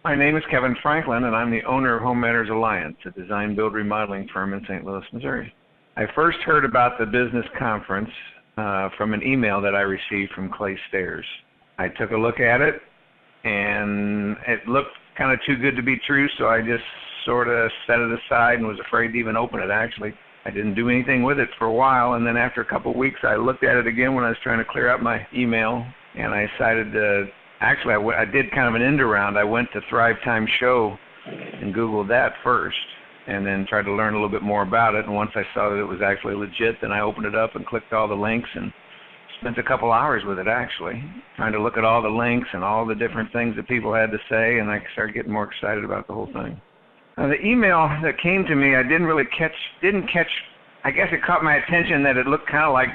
My name is Kevin Franklin, and I'm the owner of Homemakers Alliance, a design-build remodeling firm in St. Louis, Missouri. I first heard about the business conference from an email that I received from Clay Staires. I took a look at it, and it looked kind of too good to be true, so I just sort of set it aside and was afraid to even open it, actually. I didn't do anything with it for a while, and then after a couple of weeks, I looked at it again when I was trying to clear out my email, and I decided to, actually, I did kind of an end around. I went to Thrivetime show and Googled that first, and then tried to learn a little bit more about it, and once I saw that it was actually legit, then I opened it up and clicked all the links and spent a couple hours with it, actually, trying to look at all the links and all the different things that people had to say, and I started getting more excited about the whole thing. The email that came to me, I didn't catch, I guess it caught my attention that it looked kind of like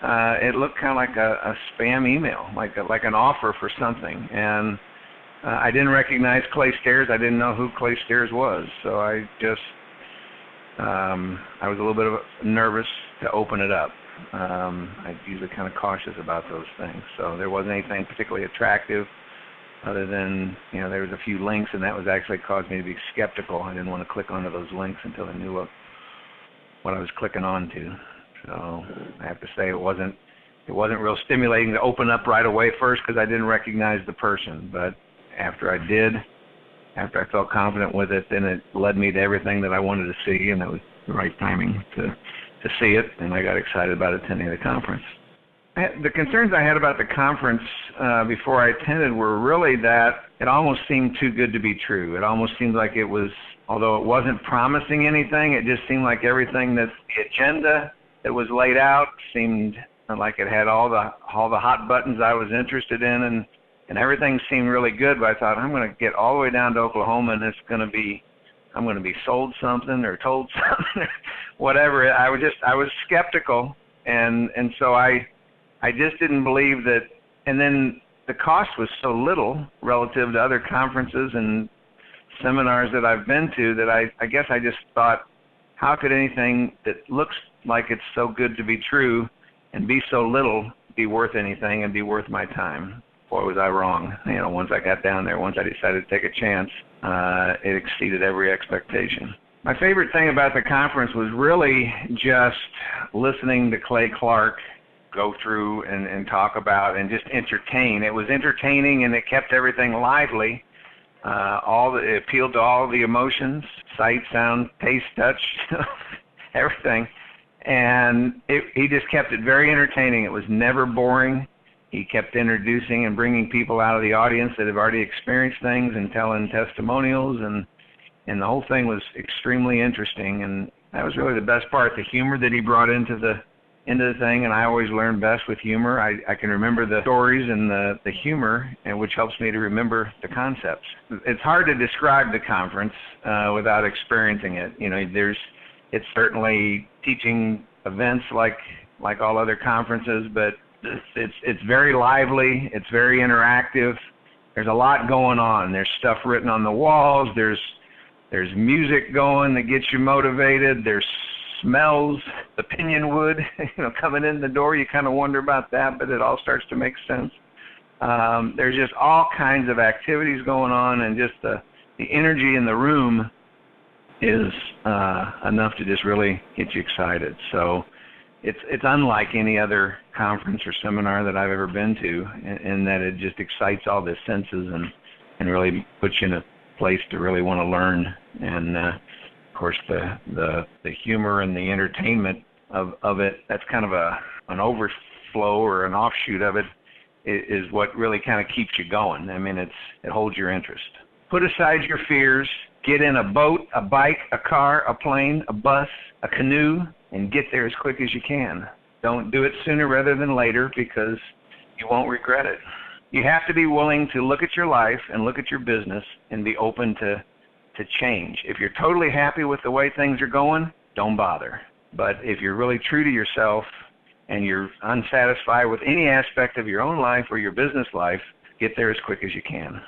a spam email, like an offer for something, and I didn't recognize Clay Staires. I didn't know who Clay Staires was, so I was a little bit nervous to open it up. I'm usually kind of cautious about those things, so there wasn't anything particularly attractive other than, there was a few links, and that was actually caused me to be skeptical. I didn't want to click onto those links until I knew what I was clicking onto. So I have to say it wasn't real stimulating to open up right away first because I didn't recognize the person. But after I felt confident with it, then it led me to everything that I wanted to see, and that was the right timing to see it, and I got excited about attending the conference. The concerns I had about the conference before I attended were really that it almost seemed too good to be true. It almost seemed like it was, although it wasn't promising anything, it just seemed like everything that the agenda that was laid out seemed like it had all the hot buttons I was interested in, and everything seemed really good. But I thought, I'm going to get all the way down to Oklahoma, and I'm going to be sold something or told something, or whatever. I was skeptical, and so I just didn't believe that. And then the cost was so little relative to other conferences and seminars that I've been to that I guess I just thought, how could anything that looks like it's so good to be true and be so little be worth anything and be worth my time? Boy, was I wrong. Once I got down there, once I decided to take a chance, it exceeded every expectation. My favorite thing about the conference was really just listening to Clay Clark go through and talk about and just entertain. It was entertaining, and it kept everything lively. It appealed to all the emotions, sight, sound, taste, touch, everything. And he just kept it very entertaining. It was never boring. He kept introducing and bringing people out of the audience that have already experienced things and telling testimonials, and the whole thing was extremely interesting. And that was really the best part, the humor that he brought into the thing, and I always learn best with humor. I can remember the stories and the humor, and which helps me to remember the concepts. It's hard to describe the conference without experiencing it. It's certainly teaching events like all other conferences, but it's very lively. It's very interactive. There's a lot going on. There's stuff written on the walls. There's music going that gets you motivated. There's smells, the pinyon wood, coming in the door. You kind of wonder about that, but it all starts to make sense. There's just all kinds of activities going on, and just the energy in the room is enough to just really get you excited. So it's unlike any other conference or seminar that I've ever been to, in that it just excites all the senses and really puts you in a place to really want to learn. And of course, the humor and the entertainment of it, that's kind of an overflow or an offshoot of it, is what really kind of keeps you going. I mean, it holds your interest. Put aside your fears. Get in a boat, a bike, a car, a plane, a bus, a canoe, and get there as quick as you can. Don't do it sooner rather than later, because you won't regret it. You have to be willing to look at your life and look at your business and be open to change. If you're totally happy with the way things are going, don't bother. But if you're really true to yourself and you're unsatisfied with any aspect of your own life or your business life, get there as quick as you can.